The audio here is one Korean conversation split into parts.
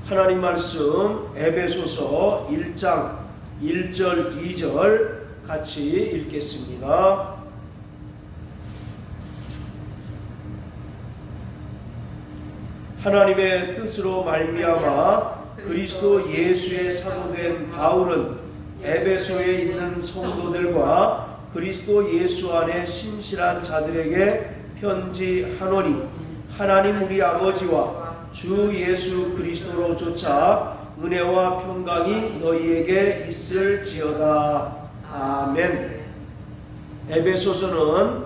하나님 말씀 에베소서 1장 1절 2절 같이 읽겠습니다. 하나님의 뜻으로 말미암아 그리스도 예수의 사도된 바울은 에베소에 있는 성도들과 그리스도 예수 안에 신실한 자들에게 편지하노니 하나님 우리 아버지와 주 예수 그리스도로 쫓아 은혜와 평강이 너희에게 있을지어다. 아멘. 에베소서는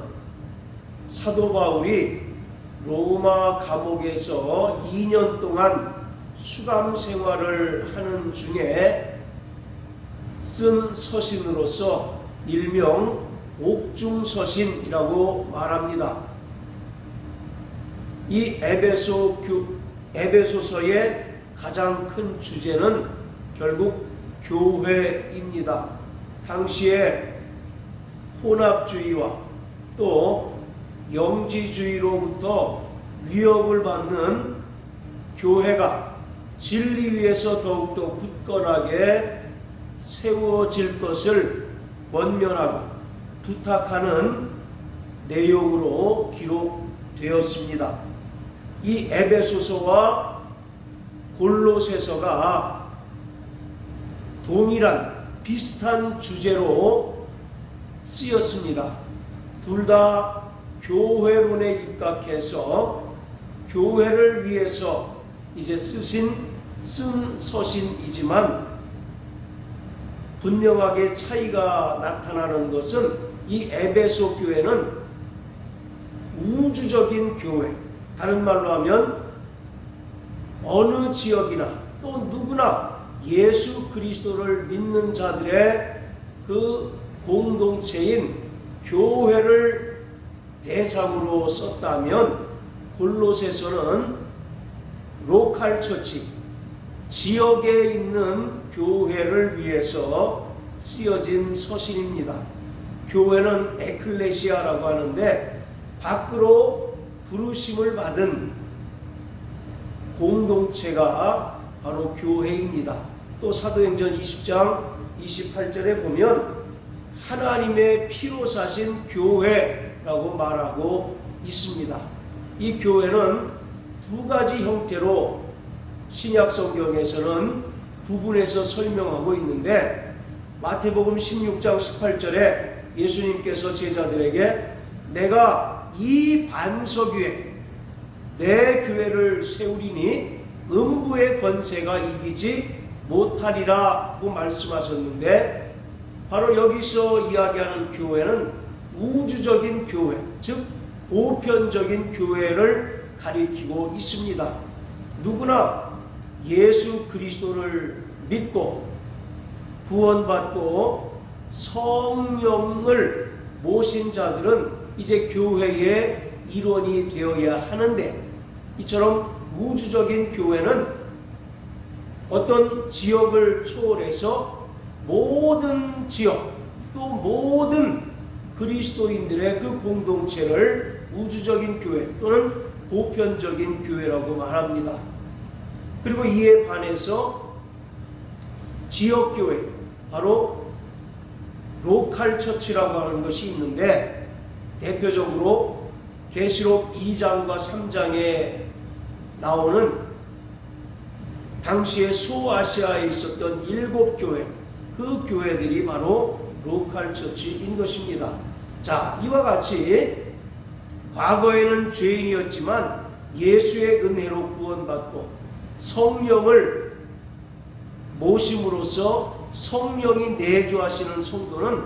사도 바울이 로마 감옥에서 2년 동안 수감 생활을 하는 중에 쓴 서신으로서 일명 옥중서신이라고 말합니다. 이 에베소서의 가장 큰 주제는 결국 교회입니다. 당시에 혼합주의와 또 영지주의로부터 위협을 받는 교회가 진리 위에서 더욱더 굳건하게 세워질 것을 권면하고 부탁하는 내용으로 기록되었습니다. 이 에베소서와 골로새서가 동일한 비슷한 주제로 쓰였습니다. 둘 다 교회론에 입각해서 교회를 위해서 이제 쓴 서신이지만 분명하게 차이가 나타나는 것은 이 에베소 교회는 우주적인 교회, 다른 말로 하면 어느 지역이나 또 누구나 예수 그리스도를 믿는 자들의 그 공동체인 교회를 대상으로 썼다면 골로새서는 로컬 처치, 지역에 있는 교회를 위해서 쓰여진 서신입니다. 교회는 에클레시아라고 하는데 밖으로 부르심을 받은 공동체가 바로 교회입니다. 또 사도행전 20장 28절에 보면 하나님의 피로 사신 교회라고 말하고 있습니다. 이 교회는 두 가지 형태로 신약 성경에서는 구분해서 설명하고 있는데 마태복음 16장 18절에 예수님께서 제자들에게 내가 이 반석 위에 내 교회를 세우리니 음부의 권세가 이기지 못하리라고 말씀하셨는데 바로 여기서 이야기하는 교회는 우주적인 교회, 즉 보편적인 교회를 가리키고 있습니다. 누구나 예수 그리스도를 믿고 구원받고 성령을 모신 자들은 이제 교회의 일원이 되어야 하는데 이처럼 우주적인 교회는 어떤 지역을 초월해서 모든 지역 또 모든 그리스도인들의 그 공동체를 우주적인 교회 또는 보편적인 교회라고 말합니다. 그리고 이에 반해서 지역교회, 바로 로컬 처치라고 하는 것이 있는데 대표적으로 계시록 2장과 3장에 나오는 당시에 소아시아에 있었던 7교회, 그 교회들이 바로 로컬 처치인 것입니다. 자, 이와 같이 과거에는 죄인이었지만 예수의 은혜로 구원받고 성령을 모심으로써 성령이 내주하시는 성도는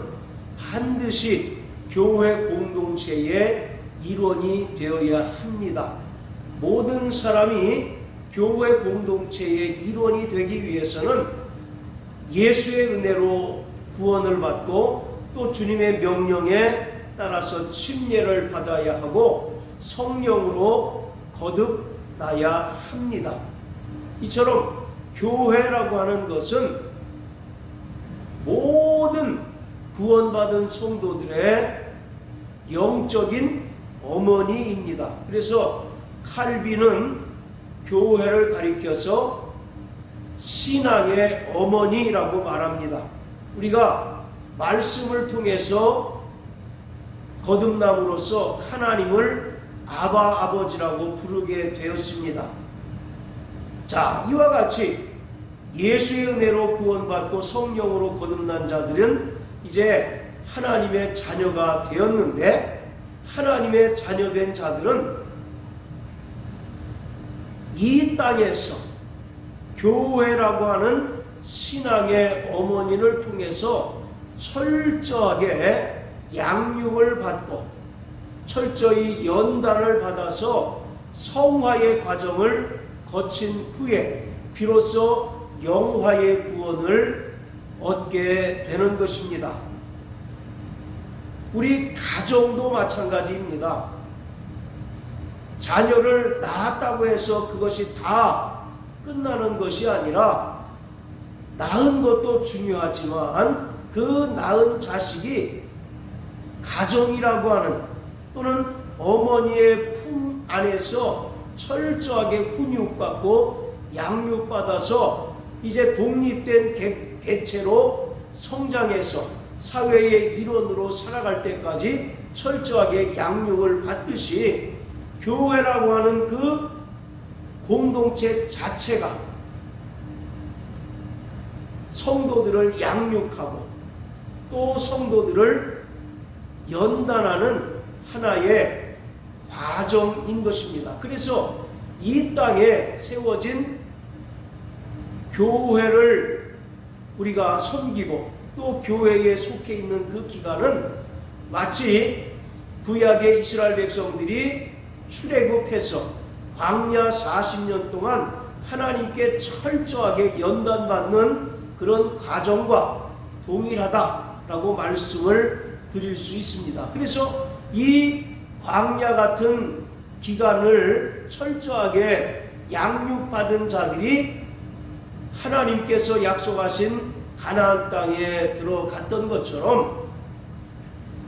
반드시 교회 공동체의 일원이 되어야 합니다. 모든 사람이 교회 공동체의 일원이 되기 위해서는 예수의 은혜로 구원을 받고 또 주님의 명령에 따라서 침례를 받아야 하고 성령으로 거듭나야 합니다. 이처럼 교회라고 하는 것은 모든 구원받은 성도들의 영적인 어머니입니다. 그래서 칼빈은 교회를 가리켜서 신앙의 어머니라고 말합니다. 우리가 말씀을 통해서 거듭남으로써 하나님을 아바 아버지라고 부르게 되었습니다. 자, 이와 같이 예수의 은혜로 구원받고 성령으로 거듭난 자들은 이제 하나님의 자녀가 되었는데, 하나님의 자녀된 자들은 이 땅에서 교회라고 하는 신앙의 어머니를 통해서 철저하게 양육을 받고 철저히 연단을 받아서 성화의 과정을 거친 후에 비로소 영화의 구원을 얻게 되는 것입니다. 우리 가정도 마찬가지입니다. 자녀를 낳았다고 해서 그것이 다 끝나는 것이 아니라, 낳은 것도 중요하지만 그 낳은 자식이 가정이라고 하는 또는 어머니의 품 안에서 철저하게 훈육받고 양육받아서 이제 독립된 개체로 성장해서 사회의 일원으로 살아갈 때까지 철저하게 양육을 받듯이, 교회라고 하는 그 공동체 자체가 성도들을 양육하고 또 성도들을 연단하는 하나의 과정인 것입니다. 그래서 이 땅에 세워진 교회를 우리가 섬기고 또 교회에 속해 있는 그 기간은 마치 구약의 이스라엘 백성들이 출애굽해서 광야 40년 동안 하나님께 철저하게 연단받는 그런 과정과 동일하다라고 말씀을 드릴 수 있습니다. 그래서 이 광야 같은 기간을 철저하게 양육받은 자들이 하나님께서 약속하신 가나안 땅에 들어갔던 것처럼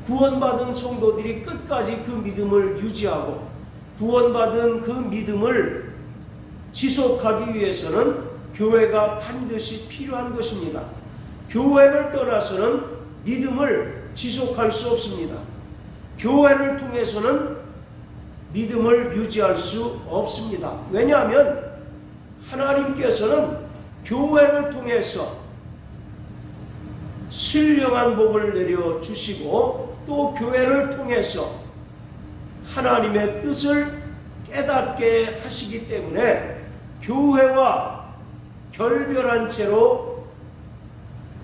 구원받은 성도들이 끝까지 그 믿음을 유지하고 구원받은 그 믿음을 지속하기 위해서는 교회가 반드시 필요한 것입니다. 교회를 떠나서는 믿음을 지속할 수 없습니다. 교회를 통해서는 믿음을 유지할 수 없습니다. 왜냐하면 하나님께서는 교회를 통해서 신령한 복을 내려주시고 또 교회를 통해서 하나님의 뜻을 깨닫게 하시기 때문에 교회와 결별한 채로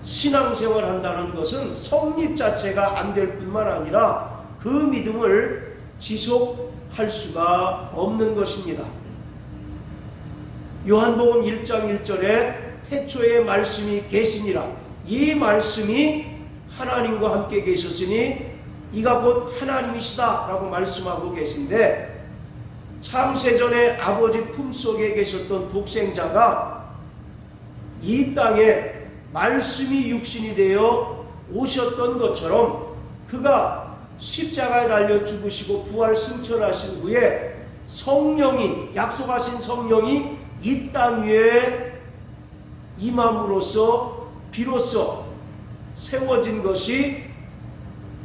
신앙생활 한다는 것은 성립 자체가 안 될 뿐만 아니라 그 믿음을 지속할 수가 없는 것입니다. 요한복음 1장 1절에 태초에 말씀이 계시니라, 이 말씀이 하나님과 함께 계셨으니 이가 곧 하나님이시다 라고 말씀하고 계신데, 창세전에 아버지 품속에 계셨던 독생자가 이 땅에 말씀이 육신이 되어 오셨던 것처럼 그가 십자가에 달려 죽으시고 부활 승천하신 후에 성령이, 약속하신 성령이 이 땅 위에 임함으로써 비로소 세워진 것이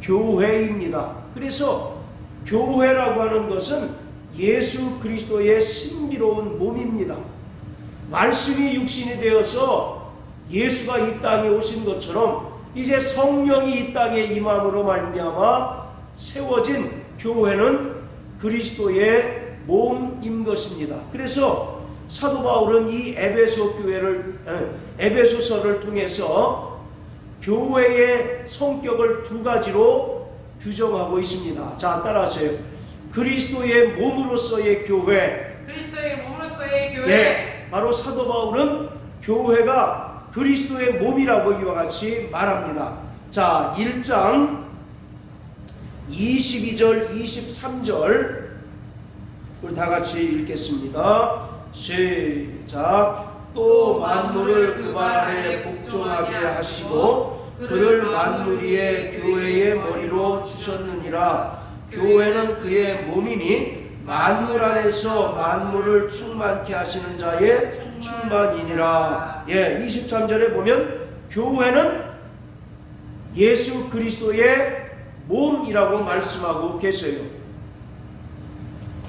교회입니다. 그래서 교회라고 하는 것은 예수 그리스도의 신비로운 몸입니다. 말씀이 육신이 되어서 예수가 이 땅에 오신 것처럼 이제 성령이 이 땅에 임함으로 말미암아 세워진 교회는 그리스도의 몸인 것입니다. 그래서 사도 바울은 이 에베소서를 통해서 교회의 성격을 두 가지로 규정하고 있습니다. 자, 따라하세요. 그리스도의 몸으로서의 교회. 그리스도의 몸으로서의 교회. 네, 바로 사도 바울은 교회가 그리스도의 몸이라고 이와 같이 말합니다. 자, 1장 22절 23절 우리 다 같이 읽겠습니다. 시작. 또 만물을 그 발 아래 복종하게 하시고 그를 만물 위에 교회의 머리로 주셨느니라. 교회는 그의 몸이니 만물 안에서 만물을 충만케 하시는 자의 충만이니라. 23절에 보면 교회는 예수 그리스도의 몸이라고 말씀하고 계세요.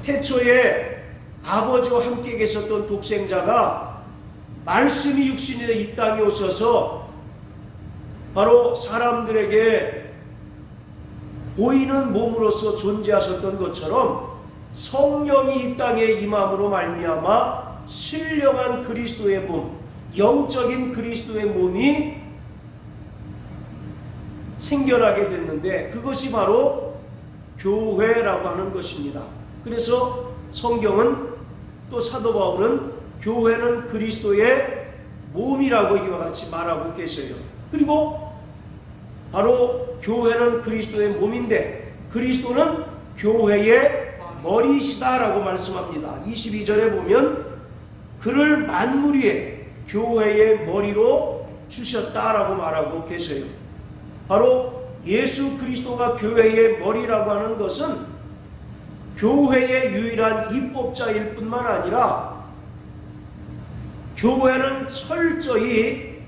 태초에 아버지와 함께 계셨던 독생자가 말씀이 육신이 되어 이 땅에 오셔서 바로 사람들에게 보이는 몸으로서 존재하셨던 것처럼 성령이 이 땅에 임함으로 말미암아 신령한 그리스도의 몸, 영적인 그리스도의 몸이 생겨나게 됐는데 그것이 바로 교회라고 하는 것입니다. 그래서 성경은 또 사도 바울은 교회는 그리스도의 몸이라고 이와 같이 말하고 계셔요. 그리고 바로 교회는 그리스도의 몸인데 그리스도는 교회의 머리시다라고 말씀합니다. 22절에 보면 그를 만물 위에 교회의 머리로 주셨다라고 말하고 계세요. 바로 예수 그리스도가 교회의 머리라고 하는 것은 교회의 유일한 입법자일 뿐만 아니라 교회는 철저히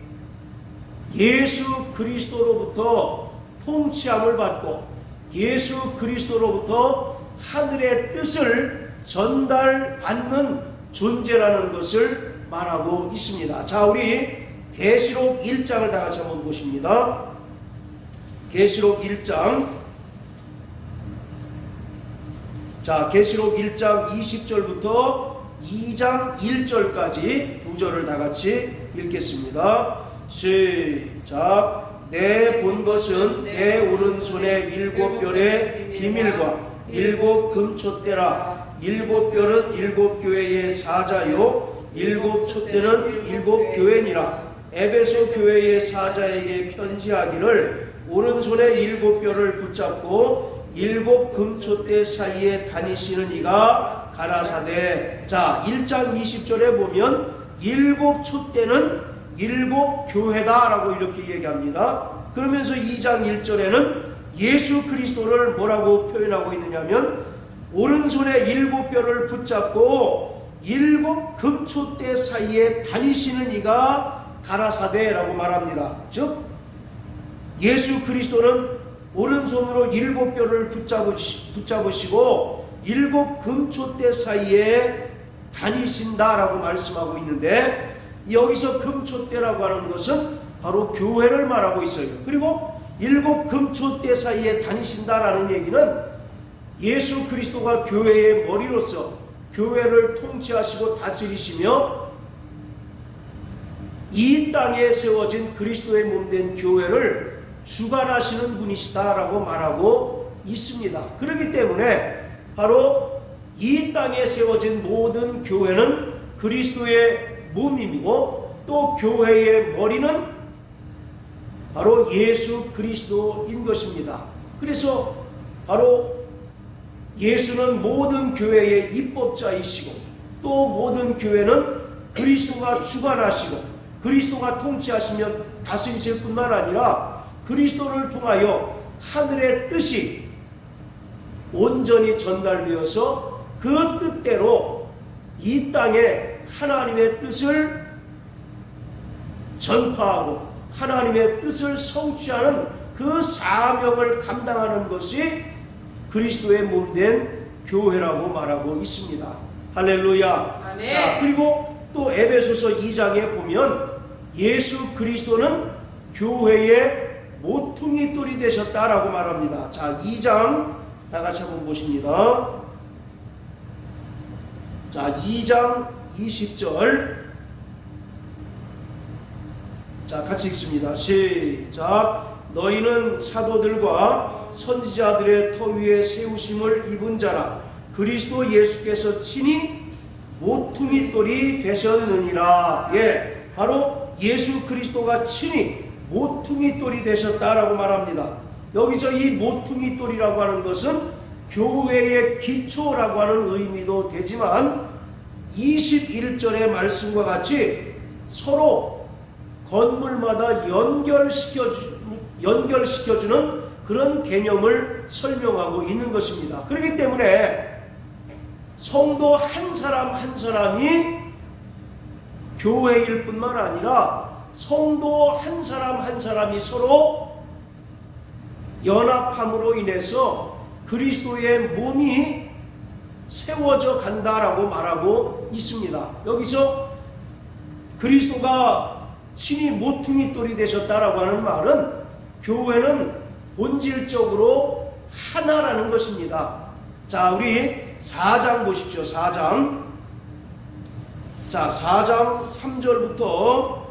예수 그리스도로부터 통치함을 받고 예수 그리스도로부터 하늘의 뜻을 전달받는 존재라는 것을 말하고 있습니다. 자, 우리 계시록 1장을 다 같이 한번 보십니다. 계시록 1장. 자, 계시록 1장 20절부터 2장 1절까지 두 절을 다 같이 읽겠습니다. 시작. 내 본 것은 내 오른손에 7별의 비밀과 7 금촛대라. 7별은 7 교회의 사자요 7 촛대는 7 교회니라. 에베소 교회의 사자에게 편지하기를 오른손에 7별을 붙잡고 7 금촛대 사이에 다니시는 이가 가라사대. 자, 1장 20절에 보면 7 촛대는 7 교회다라고 이렇게 얘기합니다. 그러면서 2장 1절에는 예수 그리스도를 뭐라고 표현하고 있느냐면 오른손에 7별을 붙잡고 7 금촛대 사이에 다니시는 이가 가라사대라고 말합니다. 즉 예수 그리스도는 오른손으로 7별을 붙잡으시고 7 금촛대 사이에 다니신다라고 말씀하고 있는데 여기서 금촛대라고 하는 것은 바로 교회를 말하고 있어요. 그리고 7 금촛대 사이에 다니신다라는 얘기는 예수 그리스도가 교회의 머리로서 교회를 통치하시고 다스리시며 이 땅에 세워진 그리스도의 몸된 교회를 주관하시는 분이시다라고 말하고 있습니다. 그렇기 때문에 바로 이 땅에 세워진 모든 교회는 그리스도의 몸이고 또 교회의 머리는 바로 예수 그리스도인 것입니다. 그래서 바로 예수는 모든 교회의 입법자이시고 또 모든 교회는 그리스도가 주관하시고 그리스도가 통치하시며 다스리실 뿐만 아니라 그리스도를 통하여 하늘의 뜻이 온전히 전달되어서 그 뜻대로 이 땅에 하나님의 뜻을 전파하고 하나님의 뜻을 성취하는 그 사명을 감당하는 것이 그리스도의 몸된 교회라고 말하고 있습니다. 할렐루야. 아멘. 자, 그리고 또 에베소서 2장에 보면 예수 그리스도는 교회의 모퉁이 돌이 되셨다라고 말합니다. 자, 2장 다 같이 한번 보십니다. 자, 2장 20절. 자, 같이 읽습니다. 시작. 너희는 사도들과 선지자들의 터 위에 세우심을 입은 자라. 그리스도 예수께서 친히 모퉁이 돌이 되셨느니라. 바로 예수 그리스도가 친히 모퉁이 돌이 되셨다라고 말합니다. 여기서 이 모퉁이 돌이라고 하는 것은 교회의 기초라고 하는 의미도 되지만 21절의 말씀과 같이 서로 건물마다 연결시켜주는 그런 개념을 설명하고 있는 것입니다. 그렇기 때문에 성도 한 사람 한 사람이 교회일 뿐만 아니라 성도 한 사람 한 사람이 서로 연합함으로 인해서 그리스도의 몸이 세워져 간다라고 말하고 있습니다. 여기서 그리스도가 친히 모퉁이 돌이 되셨다라고 하는 말은 교회는 본질적으로 하나라는 것입니다. 자, 우리 4장 보십시오. 4장. 자, 4장 3절부터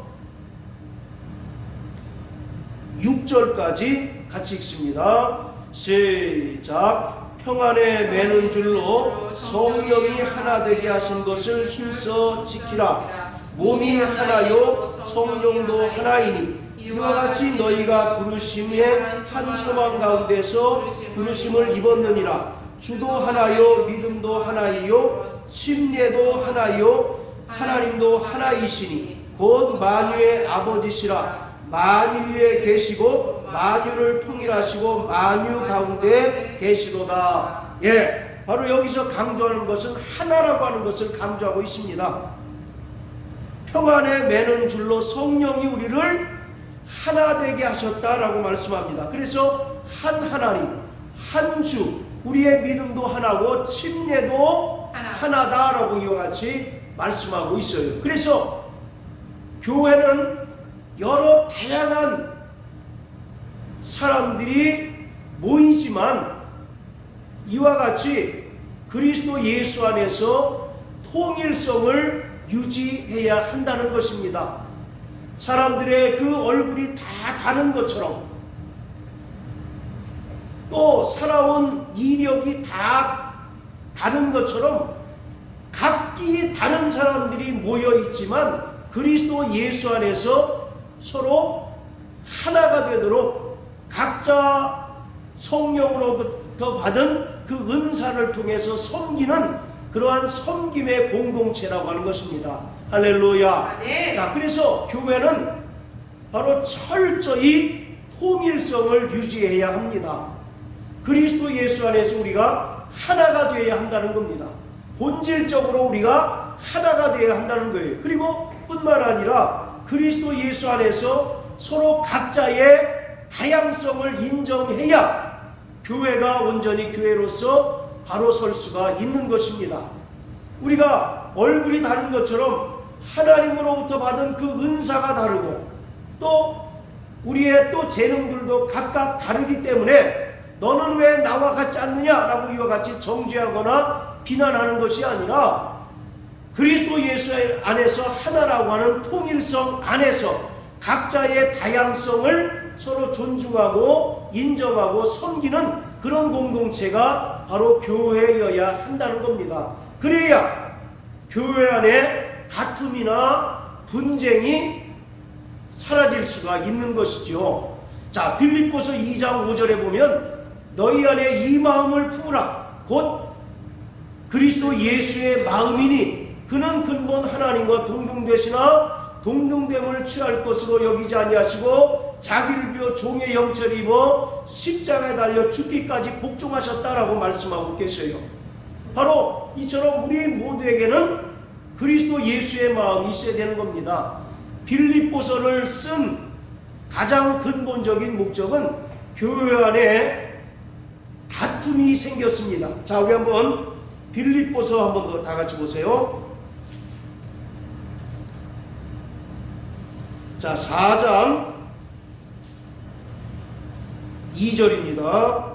6절까지 같이 읽습니다. 시작. 평안에 매는 줄로 성령이 하나 되게 하신 것을 힘써 지키라. 몸이 하나요 성령도 하나이니 이와 같이 너희가 부르심의 한 소망 가운데서 부르심을 입었느니라. 주도 하나요 믿음도 하나이요 침례도 하나요 하나님도 하나이시니 곧 만유의 아버지시라. 만유 위에 계시고 만유를 통일하시고 만유 가운데 계시도다. 예, 바로 여기서 강조하는 것은 하나라고 하는 것을 강조하고 있습니다. 평안에 매는 줄로 성령이 우리를 하나 되게 하셨다라고 말씀합니다. 그래서 한 하나님, 한 주, 우리의 믿음도 하나고 침례도 하나다라고 이와 같이 말씀하고 있어요. 그래서 교회는 여러 다양한 사람들이 모이지만 이와 같이 그리스도 예수 안에서 통일성을 유지해야 한다는 것입니다. 사람들의 그 얼굴이 다 다른 것처럼 또 살아온 이력이 다 다른 것처럼 각기 다른 사람들이 모여 있지만 그리스도 예수 안에서 서로 하나가 되도록 각자 성령으로부터 받은 그 은사를 통해서 섬기는 그러한 섬김의 공동체라고 하는 것입니다. 할렐루야. 네. 자, 그래서 교회는 바로 철저히 통일성을 유지해야 합니다. 그리스도 예수 안에서 우리가 하나가 되어야 한다는 겁니다. 본질적으로 우리가 하나가 되어야 한다는 거예요. 그리고 뿐만 아니라 그리스도 예수 안에서 서로 각자의 다양성을 인정해야 교회가 온전히 교회로서 바로 설 수가 있는 것입니다. 우리가 얼굴이 다른 것처럼 하나님으로부터 받은 그 은사가 다르고 또 우리의 또 재능들도 각각 다르기 때문에 너는 왜 나와 같지 않느냐라고 이와 같이 정죄하거나 비난하는 것이 아니라 그리스도 예수 안에서 하나라고 하는 통일성 안에서 각자의 다양성을 서로 존중하고 인정하고 섬기는 그런 공동체가 바로 교회여야 한다는 겁니다. 그래야 교회 안에 다툼이나 분쟁이 사라질 수가 있는 것이죠. 자, 빌립보서 2장 5절에 보면 너희 안에 이 마음을 품으라. 곧 그리스도 예수의 마음이니 그는 근본 하나님과 동등되시나 동등됨을 취할 것으로 여기지 아니하시고 자기를 비워 종의 형체를 입어 십자가에 달려 죽기까지 복종하셨다라고 말씀하고 계셔요. 바로 이처럼 우리 모두에게는 그리스도 예수의 마음이 있어야 되는 겁니다. 빌립보서를 쓴 가장 근본적인 목적은 교회 안에 다툼이 생겼습니다. 자, 우리 한번 빌립보서 한번 더 다 같이 보세요. 자, 4장 2절입니다.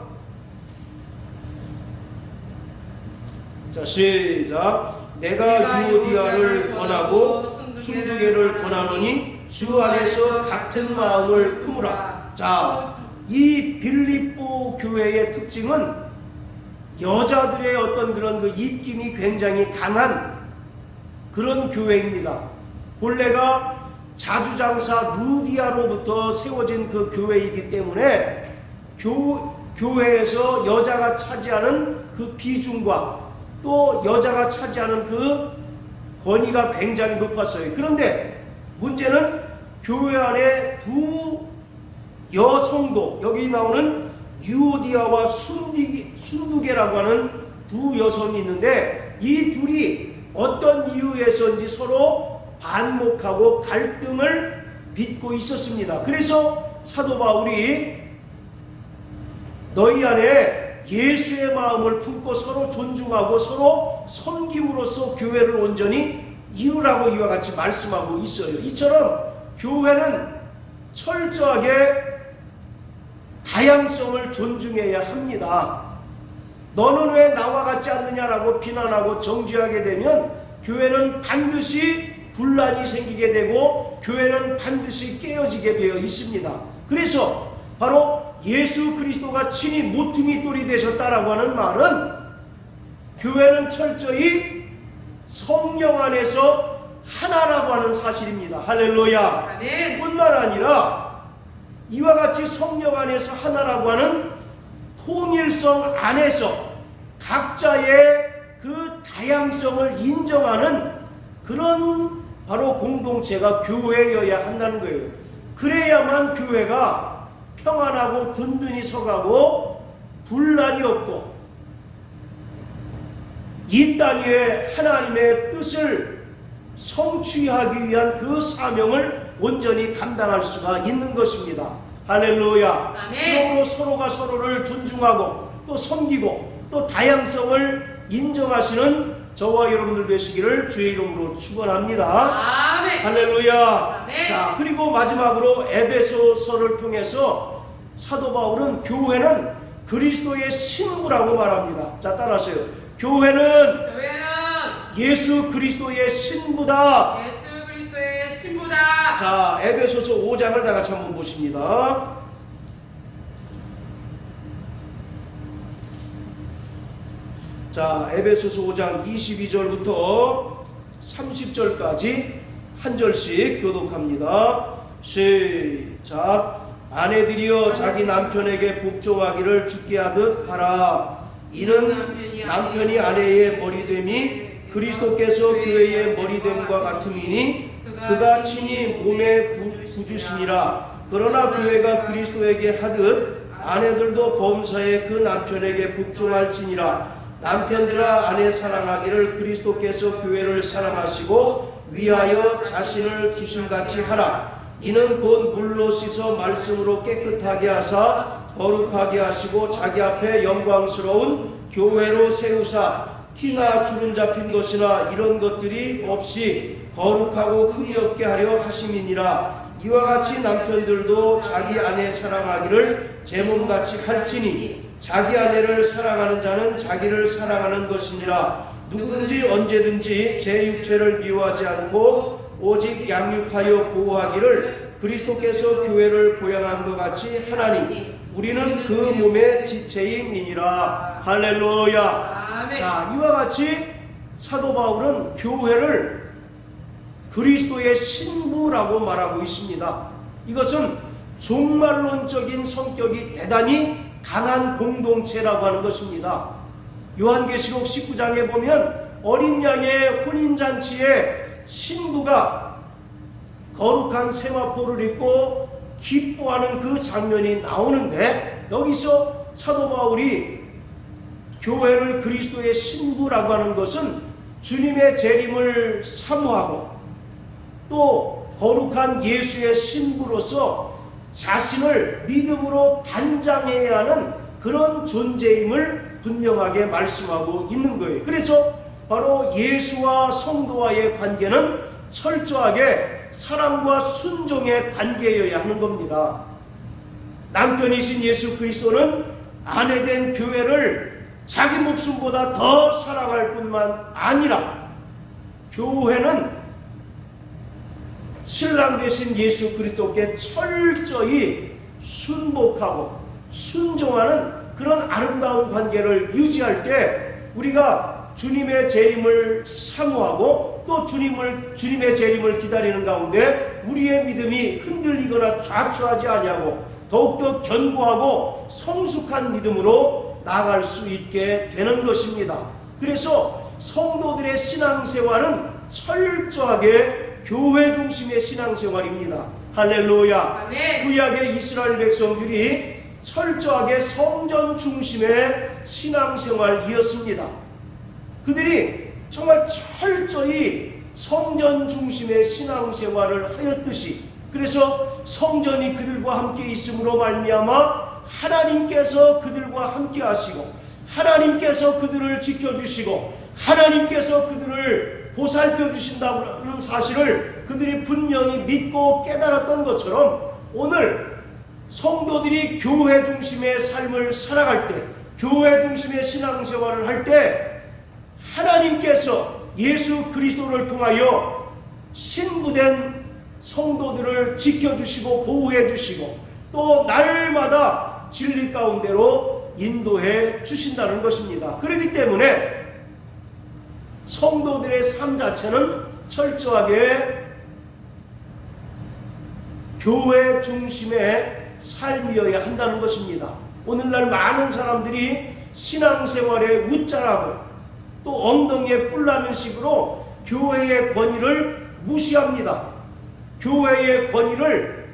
자, 시작. 내가 유오디아를 권하고 순두개를 권하노니 주 안에서 같은 마음을 품으라. 자, 이 빌립보 교회의 특징은 여자들의 어떤 그런 그 입김이 굉장히 강한 그런 교회입니다. 본래가 자주장사 루디아로부터 세워진 그 교회이기 때문에 교회에서 여자가 차지하는 그 비중과 또 여자가 차지하는 그 권위가 굉장히 높았어요. 그런데 문제는 교회 안에 두 여성도, 여기 나오는 유오디아와 순두개라고 하는 두 여성이 있는데 이 둘이 어떤 이유에서인지 서로 반목하고 갈등을 빚고 있었습니다. 그래서 사도 바울이 너희 안에 예수의 마음을 품고 서로 존중하고 서로 섬김으로써 교회를 온전히 이루라고 이와 같이 말씀하고 있어요. 이처럼 교회는 철저하게 다양성을 존중해야 합니다. 너는 왜 나와 같지 않느냐라고 비난하고 정죄하게 되면 교회는 반드시 분란이 생기게 되고 교회는 반드시 깨어지게 되어 있습니다. 그래서 바로 예수 그리스도가 친히 모퉁이 돌이 되셨다라고 하는 말은 교회는 철저히 성령 안에서 하나라고 하는 사실입니다. 할렐루야. 아멘. 뿐만 아니라 이와 같이 성령 안에서 하나라고 하는 통일성 안에서 각자의 그 다양성을 인정하는 그런 바로 공동체가 교회여야 한다는 거예요. 그래야만 교회가 평안하고 든든히 서가고 분란이 없고 이 땅 위에 하나님의 뜻을 성취하기 위한 그 사명을 온전히 감당할 수가 있는 것입니다. 할렐루야. 그러므로 서로가 서로를 존중하고 또 섬기고 또 다양성을 인정하시는 저와 여러분들 되시기를 주의 이름으로 축원합니다. 아멘. 할렐루야. 아멘. 자, 그리고 마지막으로 에베소서를 통해서 사도 바울은 교회는 그리스도의 신부라고 말합니다. 자, 따라하세요. 교회는 예수 그리스도의 신부다. 예수 그리스도의 신부다. 자, 에베소서 5장을 다 같이 한번 보십니다. 자, 에베소서 5장 22절부터 30절까지 한 절씩 교독합니다. 시작. 아내들이여 자기 남편에게 복종하기를 주께 하듯 하라. 이는 남편이 아내의 머리됨이 그리스도께서 교회의 머리됨과 같음이니 그가 친히 몸의 구주시니라. 그러나 교회가 그리스도에게 하듯 아내들도 범사에 그 남편에게 복종할지니라. 남편들아 아내 사랑하기를 그리스도께서 교회를 사랑하시고 위하여 자신을 주심같이 하라. 이는 곧 물로 씻어 말씀으로 깨끗하게 하사 거룩하게 하시고 자기 앞에 영광스러운 교회로 세우사 티나 주름 잡힌 것이나 이런 것들이 없이 거룩하고 흠이 없게 하려 하심이니라. 이와 같이 남편들도 자기 아내 사랑하기를 제 몸같이 할지니 자기 아내를 사랑하는 자는 자기를 사랑하는 것이니라. 누구든지 언제든지 제 육체를 미워하지 않고 오직 양육하여 보호하기를 그리스도께서 교회를 보양한 것 같이 하나니 우리는 그 몸의 지체임이니라. 할렐루야. 아멘. 자, 이와 같이 사도 바울은 교회를 그리스도의 신부라고 말하고 있습니다. 이것은 종말론적인 성격이 대단히 강한 공동체라고 하는 것입니다. 요한계시록 19장에 보면 어린 양의 혼인잔치에 신부가 거룩한 세마포를 입고 기뻐하는 그 장면이 나오는데 여기서 사도 바울이 교회를 그리스도의 신부라고 하는 것은 주님의 재림을 사모하고 또 거룩한 예수의 신부로서 자신을 믿음으로 단장해야 하는 그런 존재임을 분명하게 말씀하고 있는 거예요. 그래서 바로 예수와 성도와의 관계는 철저하게 사랑과 순종의 관계여야 하는 겁니다. 남편이신 예수 그리스도는 아내된 교회를 자기 목숨보다 더 사랑할 뿐만 아니라 교회는 신랑 되신 예수 그리스도께 철저히 순복하고 순종하는 그런 아름다운 관계를 유지할 때 우리가 주님의 재림을 사모하고 또 주님의 재림을 기다리는 가운데 우리의 믿음이 흔들리거나 좌초하지 아니하고 더욱더 견고하고 성숙한 믿음으로 나아갈 수 있게 되는 것입니다. 그래서 성도들의 신앙생활은 철저하게 교회 중심의 신앙생활입니다. 할렐루야. 아멘. 구약의 이스라엘 백성들이 철저하게 성전 중심의 신앙생활이었습니다. 그들이 정말 철저히 성전 중심의 신앙생활을 하였듯이, 그래서 성전이 그들과 함께 있음으로 말미암아 하나님께서 그들과 함께 하시고 하나님께서 그들을 지켜주시고 하나님께서 그들을 보살펴 주신다는 사실을 그들이 분명히 믿고 깨달았던 것처럼, 오늘 성도들이 교회 중심의 삶을 살아갈 때, 교회 중심의 신앙생활을 할 때 하나님께서 예수 그리스도를 통하여 신부된 성도들을 지켜주시고 보호해 주시고 또 날마다 진리 가운데로 인도해 주신다는 것입니다. 그렇기 때문에 성도들의 삶 자체는 철저하게 교회 중심의 삶이어야 한다는 것입니다. 오늘날 많은 사람들이 신앙생활에 웃자라고 또 엉덩이에 뿔나는 식으로 교회의 권위를 무시합니다. 교회의 권위를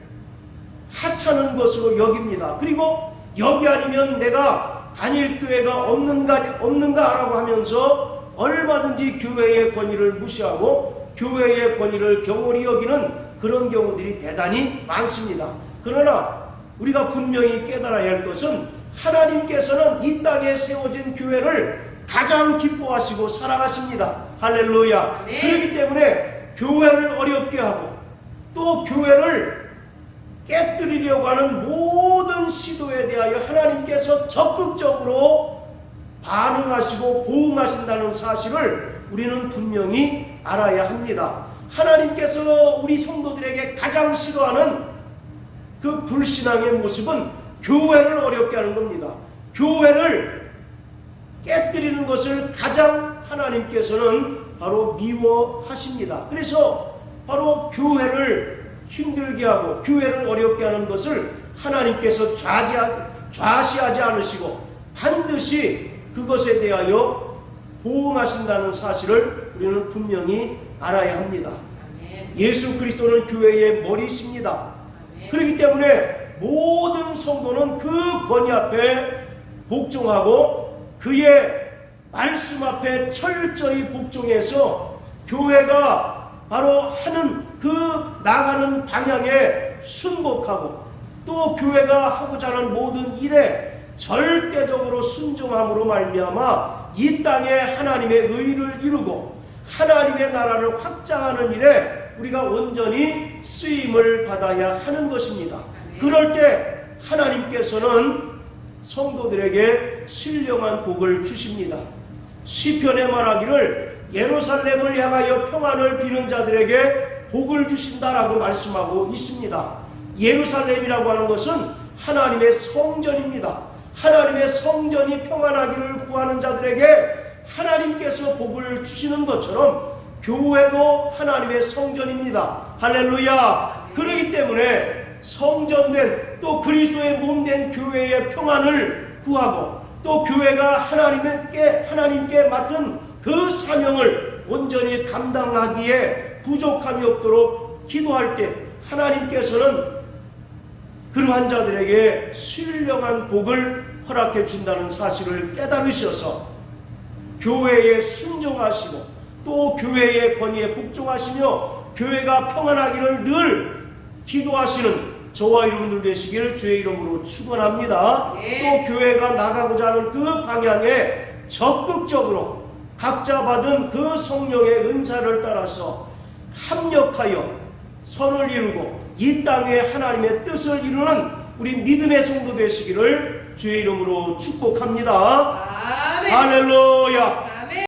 하찮은 것으로 여깁니다. 그리고 여기 아니면 내가 다닐 교회가 없는가라고 하면서 얼마든지 교회의 권위를 무시하고 교회의 권위를 경홀히 여기는 그런 경우들이 대단히 많습니다. 그러나 우리가 분명히 깨달아야 할 것은, 하나님께서는 이 땅에 세워진 교회를 가장 기뻐하시고 사랑하십니다. 할렐루야. 네. 그렇기 때문에 교회를 어렵게 하고 또 교회를 깨뜨리려고 하는 모든 시도에 대하여 하나님께서 적극적으로 반응하시고 보응하신다는 사실을 우리는 분명히 알아야 합니다. 하나님께서 우리 성도들에게 가장 싫어하는 그 불신앙의 모습은 교회를 어렵게 하는 겁니다. 교회를 깨뜨리는 것을 가장 하나님께서는 바로 미워하십니다. 그래서 바로 교회를 힘들게 하고 교회를 어렵게 하는 것을 하나님께서 좌시하지 않으시고 반드시 그것에 대하여 보응하신다는 사실을 우리는 분명히 알아야 합니다. 예수 그리스도는 교회의 머리이십니다. 그렇기 때문에 모든 성도는 그 권위 앞에 복종하고 그의 말씀 앞에 철저히 복종해서 교회가 바로 하는 그 나가는 방향에 순복하고 또 교회가 하고자 하는 모든 일에 절대적으로 순종함으로 말미암아 이 땅에 하나님의 의를 이루고 하나님의 나라를 확장하는 일에 우리가 온전히 쓰임을 받아야 하는 것입니다. 그럴 때 하나님께서는 성도들에게 신령한 복을 주십니다. 시편에 말하기를 예루살렘을 향하여 평안을 비는 자들에게 복을 주신다라고 말씀하고 있습니다. 예루살렘이라고 하는 것은 하나님의 성전입니다. 하나님의 성전이 평안하기를 구하는 자들에게 하나님께서 복을 주시는 것처럼 교회도 하나님의 성전입니다. 할렐루야. 그렇기 때문에 성전된 또 그리스도의 몸된 교회의 평안을 구하고 또 교회가 하나님께 맡은 그 사명을 온전히 감당하기에 부족함이 없도록 기도할 때 하나님께서는 그러한 자들에게 신령한 복을 허락해 준다는 사실을 깨달으셔서 교회에 순종하시고 또 교회의 권위에 복종하시며 교회가 평안하기를 늘 기도하시는 저와 여러분들 되시기를 주의 이름으로 축원합니다. 또 교회가 나가고자 하는 그 방향에 적극적으로 각자 받은 그 성령의 은사를 따라서 합력하여 선을 이루고 이 땅에 하나님의 뜻을 이루는 우리 믿음의 성도 되시기를 주의 이름으로 축복합니다. 아멘. 할렐루야.